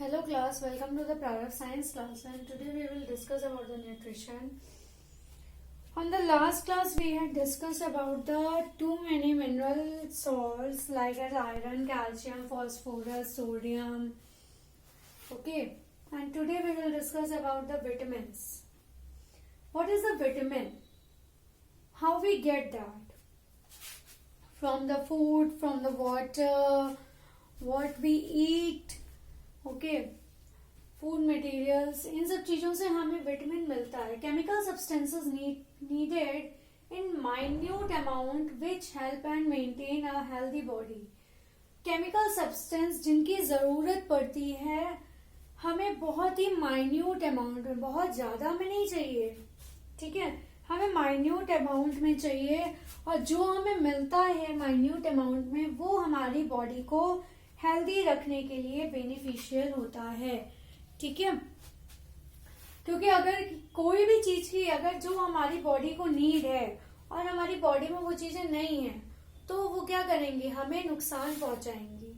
Hello class, welcome to the Product Science class, and today we will discuss about the nutrition. On the last class we had discussed about the too many mineral salts like as iron, calcium, phosphorus, sodium. Okay, and today we will discuss about the vitamins. What is the vitamin? How we get that? From the food, from the water, what we eat. Okay, food materials, इन सब चीजों से हमें vitamin मिलता है. Chemical substances needed in minute amount which help and maintain a healthy body. Chemical substance जिनकी जरूरत पड़ती है हमें बहुत ही माइन्यूट अमाउंट में, बहुत ज्यादा में नहीं चाहिए. ठीक है, हमें माइन्यूट अमाउंट में चाहिए, और जो हमें मिलता है माइन्यूट अमाउंट में वो हमारी बॉडी को हेल्दी रखने के लिए बेनिफिशियल होता है. ठीक है, क्योंकि अगर कोई भी चीज की अगर जो हमारी बॉडी को नीड है और हमारी बॉडी में वो चीजें नहीं है तो वो क्या करेंगी, हमें नुकसान पहुंचाएंगी.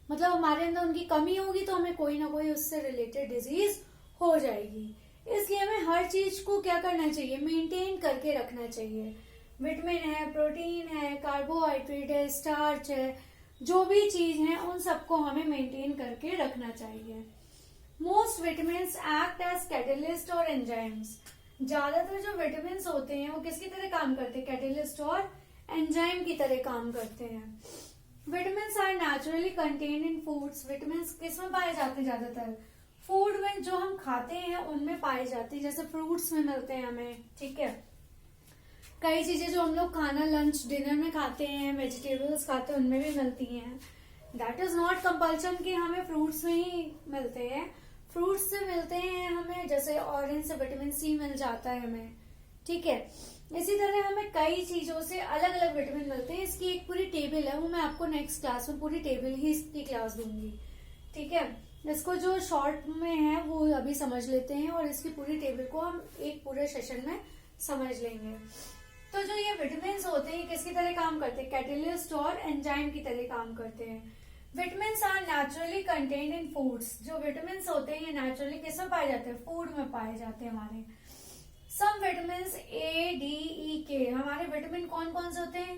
मतलब हमारे अंदर उनकी कमी होगी तो हमें कोई ना कोई उससे रिलेटेड डिजीज हो जाएगी. इसलिए हमें हर चीज को क्या करना चाहिए, मेंटेन करके रखना चाहिए. विटामिन है, प्रोटीन है, कार्बोहाइड्रेट है, स्टार्च है, जो भी चीज है उन सबको हमें मेंटेन करके रखना चाहिए. Most vitamin act as catalyst और एंजाइम्स. ज्यादातर जो विटामिन होते हैं वो किसकी तरह काम करते हैं, कैटलिस्ट और एंजाइम की तरह काम करते हैं. Vitamin are naturally contained in foods. Vitamin किस में पाए जाते हैं, ज्यादातर फूड में जो हम खाते हैं उनमें पाए जाते हैं. जैसे फ्रूट्स में मिलते हैं हमें. ठीक है, कई चीजें जो हम लोग खाना लंच डिनर में खाते हैं, वेजिटेबल्स खाते हैं, उनमें भी मिलती हैं. दैट इज नॉट कंपल्सन कि हमें फ्रूट्स में ही मिलते हैं. फ्रूट्स से मिलते हैं हमें, जैसे ऑरेंज से विटामिन सी मिल जाता है हमें. ठीक है, इसी तरह हमें कई चीजों से अलग अलग विटामिन मिलते हैं. इसकी एक पूरी टेबल है, वो मैं आपको नेक्स्ट क्लास में पूरी टेबल ही इसकी क्लास दूंगी. ठीक है, इसको जो शॉर्ट में है वो अभी समझ लेते हैं और इसकी पूरी टेबल को हम एक पूरे सेशन में समझ लेंगे. तो जो ये विटामिन होते हैं किसकी तरह काम करते हैं, कैटलिस्ट और एंजाइम की तरह काम करते हैं. Vitamin are naturally contained in foods. जो विटामिन होते हैं ये नेचुरली किसमें पाए जाते हैं, फूड में पाए जाते हैं हमारे. सम विटामिन ए, डी, ई, के. हमारे विटामिन कौन कौन से होते हैं,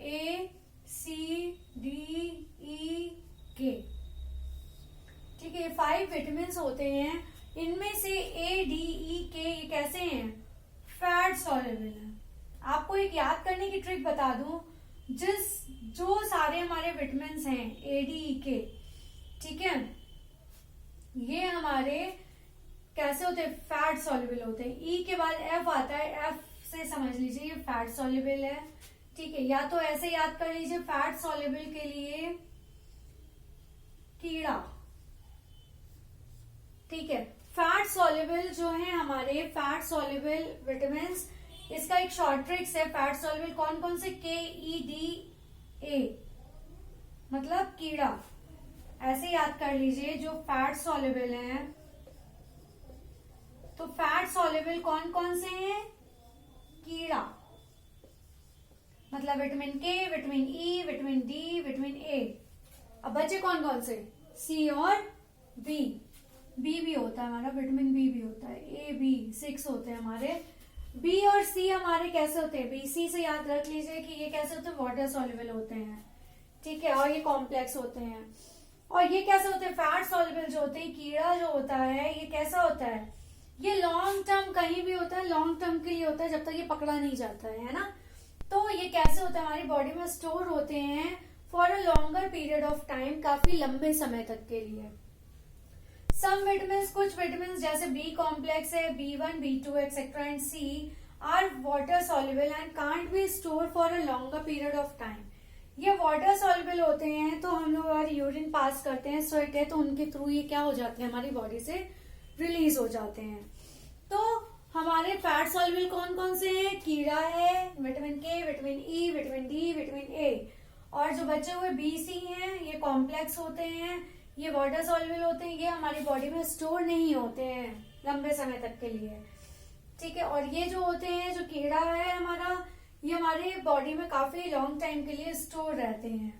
ए, सी, डी, ई, के. ठीक है, 5 विटामिन होते हैं. इनमें से ए, डी, ई, के ये कैसे हैं, फैट सॉल्युबल है. आपको एक याद करने की ट्रिक बता दूं, जो सारे हमारे विटामिन हैं ए, डी, ई, के, ठीक है, ये हमारे कैसे होते हैं, फैट सॉल्युबल होते हैं. ई के बाद एफ आता है, एफ से समझ लीजिए ये फैट सॉल्युबल है. ठीक है, या तो ऐसे याद कर लीजिए, फैट सॉल्युबल के लिए कीड़ा. ठीक है, फैट सॉल्युबल जो है हमारे फैट सॉल्युबल विटामिन, इसका एक शॉर्ट ट्रिक्स है. फैट सॉल्युबल कौन कौन से, के, ई, डी, ए, मतलब कीड़ा. ऐसे याद कर लीजिए जो फैट सॉल्युबल है. तो फैट सॉल्युबल कौन कौन से हैं, कीड़ा. मतलब विटामिन के, vitamin E, vitamin D, vitamin A. अब बचे कौन कौन से, सी और बी. बी भी होता है हमारा, विटामिन बी भी होता है. ए, बी 6 होते हैं हमारे. बी और सी हमारे कैसे होते हैं, बी, सी से याद रख लीजिए कि ये कैसे होते हैं, वाटर सॉल्युबल होते हैं. ठीक है, और ये कॉम्प्लेक्स होते हैं. और ये कैसे होते हैं, फैट सॉल्युबल जो होते हैं. कीड़ा जो होता है ये कैसा होता है, ये लॉन्ग टर्म कहीं भी होता है, लॉन्ग टर्म के लिए होता है जब तक ये पकड़ा नहीं जाता है ना. तो ये कैसे होता है, हमारी बॉडी में स्टोर होते हैं for a longer period of time, काफी लंबे समय तक के लिए. सम विटामिन, कुछ विटामिन जैसे बी कॉम्प्लेक्स है, B1, B2 etcetera and C are water soluble and can't be store for a longer period of time. ये वाटर सॉल्युबल होते हैं, तो हम लोग अगर यूरिन पास करते हैं, स्वेट है, तो उनके थ्रू ये क्या हो जाते हैं, हमारी बॉडी से रिलीज हो जाते हैं. तो हमारे फैट सॉल्युबल कौन कौन से हैं, कीड़ा है, विटामिन के, vitamin E, vitamin D, vitamin A. और जो बचे हुए बी, सी हैं ये कॉम्प्लेक्स होते हैं, ये वाटर सॉल्युबल होते हैं, ये हमारी बॉडी में स्टोर नहीं होते हैं लंबे समय तक के लिए. ठीक है, और ये जो होते हैं, जो कीड़ा है हमारा, ये हमारे बॉडी में काफी लॉन्ग टाइम के लिए स्टोर रहते हैं.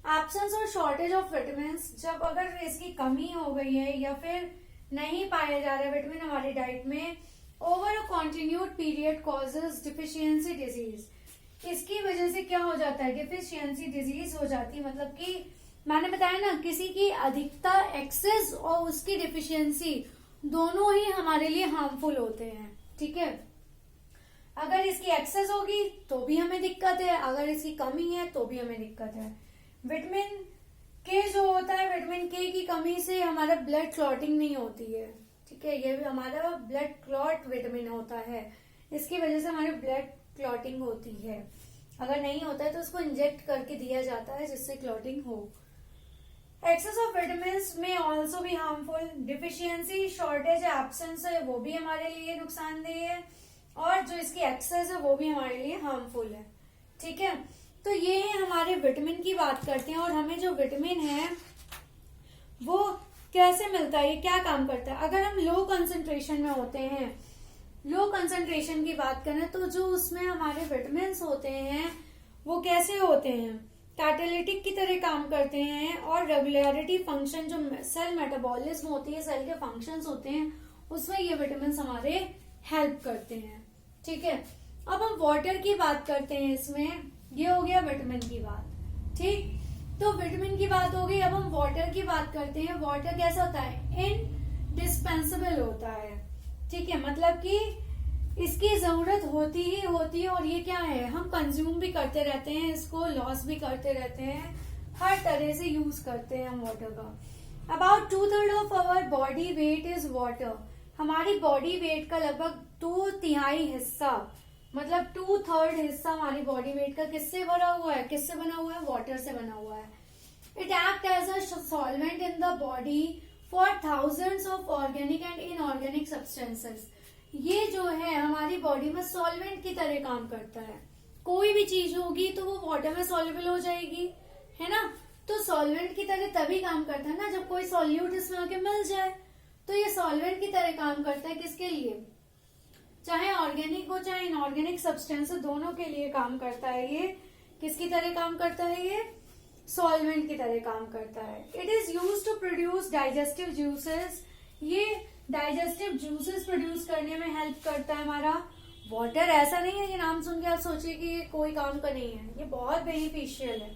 एब्सेंस और शॉर्टेज ऑफ विटामिन, जब अगर इसकी कमी हो गई है या फिर नहीं पाया जा रहा है विटामिन हमारी डाइट में, over a continued period causes deficiency disease. इसकी वजह से क्या हो जाता है, डिफिशियंसी डिजीज हो जाती है। मतलब कि मैंने बताया ना, किसी की अधिकता, एक्सेस और उसकी डिफिशियंसी दोनों ही हमारे लिए हार्मफुल होते हैं। ठीक है, अगर इसकी एक्सेस होगी तो भी हमें दिक्कत है, अगर इसकी कमी है तो भी हमें दिक्कत है। विटामिन के जो होता है, विटामिन के की कमी से हमारा ब्लड क्लॉटिंग नहीं होती है। ठीक है, ये भी हमारा ब्लड क्लॉट विटामिन होता है, इसकी वजह से हमारी ब्लड क्लॉटिंग होती है। अगर नहीं होता है तो उसको इंजेक्ट करके दिया जाता है जिससे क्लॉटिंग हो। एक्सेस ऑफ विटामिन में ऑल्सो भी हार्मफुल। डिफिशियंसी, शॉर्टेज, एब्सेंस है वो भी हमारे लिए नुकसानदेह है, और जो इसकी एक्सेस है वो भी हमारे लिए हार्मफुल है। ठीक है, तो ये हमारे विटामिन की बात करते हैं। और हमें जो विटामिन है वो कैसे मिलता है, ये क्या काम करता है। अगर हम लो कंसंट्रेशन में होते हैं, लो कंसंट्रेशन की बात करें तो जो उसमें हमारे विटामिन होते हैं वो कैसे होते हैं, कैटालिटिक की तरह काम करते हैं। और रेगुलरिटी फंक्शन, जो सेल मेटाबॉलिज्म होती है, सेल के फंक्शंस होते हैं, उसमें ये विटामिन हमारे हेल्प करते हैं। ठीक है, अब हम वाटर की बात करते हैं। इसमें ये हो गया विटामिन की बात। ठीक, तो विटामिन की बात हो गई। अब हम वाटर की बात करते हैं। वाटर कैसा होता है, इनडिस्पेंसेबल होता है। ठीक है, मतलब कि इसकी जरूरत होती ही होती है, और ये क्या है, हम कंज्यूम भी करते रहते हैं, इसको लॉस भी करते रहते हैं, हर तरह से यूज करते हैं हम वाटर का। About 2/3 of our body weight is water. हमारी बॉडी वेट का लगभग 2/3 हिस्सा, मतलब 2/3 हिस्सा हमारी बॉडी वेट का किससे भरा हुआ है, किससे बना हुआ है, वाटर से बना हुआ है। It act as a solvent in the body for thousands of organic and inorganic substances. ये जो है हमारी बॉडी में सॉल्वेंट की तरह काम करता है। कोई भी चीज होगी तो वो वाटर में सॉल्युबल हो जाएगी, है ना। तो सॉल्वेंट की तरह तभी काम करता है ना जब कोई सॉल्यूट इसमें आके मिल जाए। तो ये सॉल्वेंट की तरह काम करता है किसके लिए, चाहे ऑर्गेनिक हो चाहे इनऑर्गेनिक सब्सटेंस, दोनों के लिए काम करता है। ये किसकी तरह काम करता है, ये सॉल्वेंट की तरह काम करता है। It is use to produce digestive juices. ये डाइजेस्टिव जूसेस प्रोड्यूस करने में हेल्प करता है हमारा। वाटर ऐसा नहीं है, ये नाम सुन के आप सोचिए कि ये कोई काम का नहीं है, ये बहुत बेनिफिशियल है।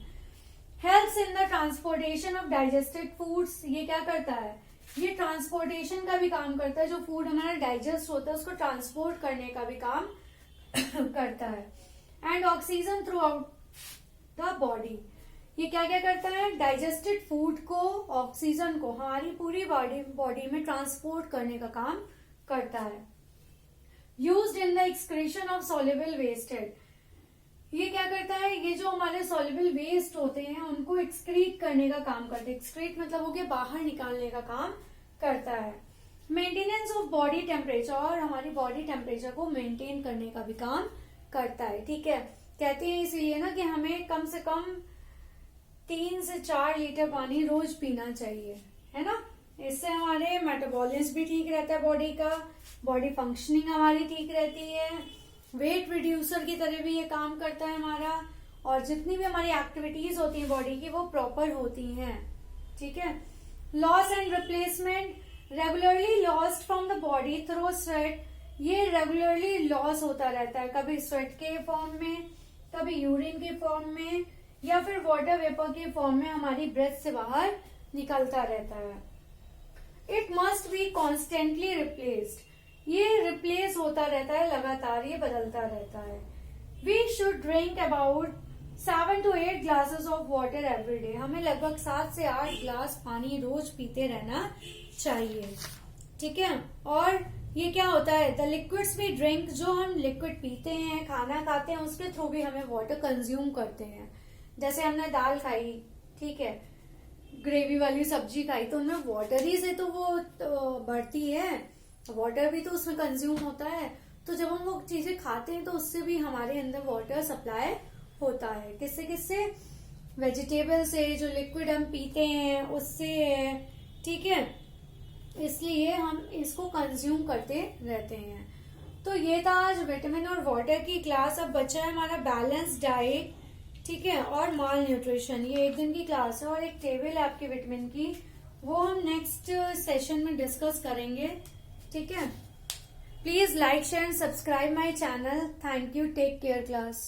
Helps in the transportation of digested foods. ये क्या करता है, ये ट्रांसपोर्टेशन का भी काम करता है। जो फूड हमारा डाइजेस्ट होता है उसको ट्रांसपोर्ट करने का भी काम करता है। And oxygen through out the body. ये क्या क्या करता है, डाइजेस्टेड फूड को, ऑक्सीजन को हमारी पूरी बॉडी में ट्रांसपोर्ट करने का काम करता है। Used in the excretion of soluble wasted. ये क्या करता है, ये जो हमारे सॉल्युबल वेस्ट होते हैं उनको एक्सक्रीट करने का काम करता है। एक्सक्रीट मतलब हो गया बाहर निकालने का काम करता है। मेंटेनेंस ऑफ बॉडी टेम्परेचर, और हमारी बॉडी टेम्परेचर को मेंटेन करने का भी काम करता है। ठीक है, कहते हैं इसीलिए ना कि हमें कम से कम 3 से 4 लीटर पानी रोज पीना चाहिए, है ना। इससे हमारे मेटाबॉलिज्म भी ठीक रहता है बॉडी का, बॉडी फंक्शनिंग हमारी ठीक रहती है, वेट रिड्यूसर की तरह भी ये काम करता है हमारा, और जितनी भी हमारी एक्टिविटीज होती हैं बॉडी की वो प्रॉपर होती हैं। ठीक है, loss and replacement, regularly lost from the body through sweat. ये रेगुलरली लॉस होता रहता है, कभी स्वेट के फॉर्म में, कभी यूरिन के फॉर्म में, या फिर वाटर वेपर के फॉर्म में हमारी ब्रेथ से बाहर निकलता रहता है। It must be constantly replaced. ये रिप्लेस होता रहता है लगातार, ये बदलता रहता है। We should drink about 7 to 8 glasses of water every day. हमें लगभग 7 से 8 ग्लास पानी रोज पीते रहना चाहिए। ठीक है, और ये क्या होता है, द लिक्विड्स वी ड्रिंक, जो हम लिक्विड पीते हैं, खाना खाते हैं, उसके थ्रू भी हमें वाटर कंज्यूम करते हैं। जैसे हमने दाल खाई, ठीक है, ग्रेवी वाली सब्जी खाई, तो उनमें वाटर ही से तो वो बढ़ती है, वाटर भी तो उसमें कंज्यूम होता है। तो जब हम वो चीजें खाते हैं तो उससे भी हमारे अंदर वाटर सप्लाई होता है। किससे किससे, वेजिटेबल से, जो लिक्विड हम पीते हैं उससे। ठीक है, इसलिए हम इसको कंज्यूम करते रहते हैं। तो ये था आज विटामिन और वाटर की क्लास। अब बचा है हमारा बैलेंस डाइट। ठीक है, और माल न्यूट्रिशन, ये एक दिन की क्लास है और एक टेबल है आपके विटामिन की, वो हम नेक्स्ट सेशन में डिस्कस करेंगे। ठीक है, please like share and subscribe my channel. Thank you, take care class.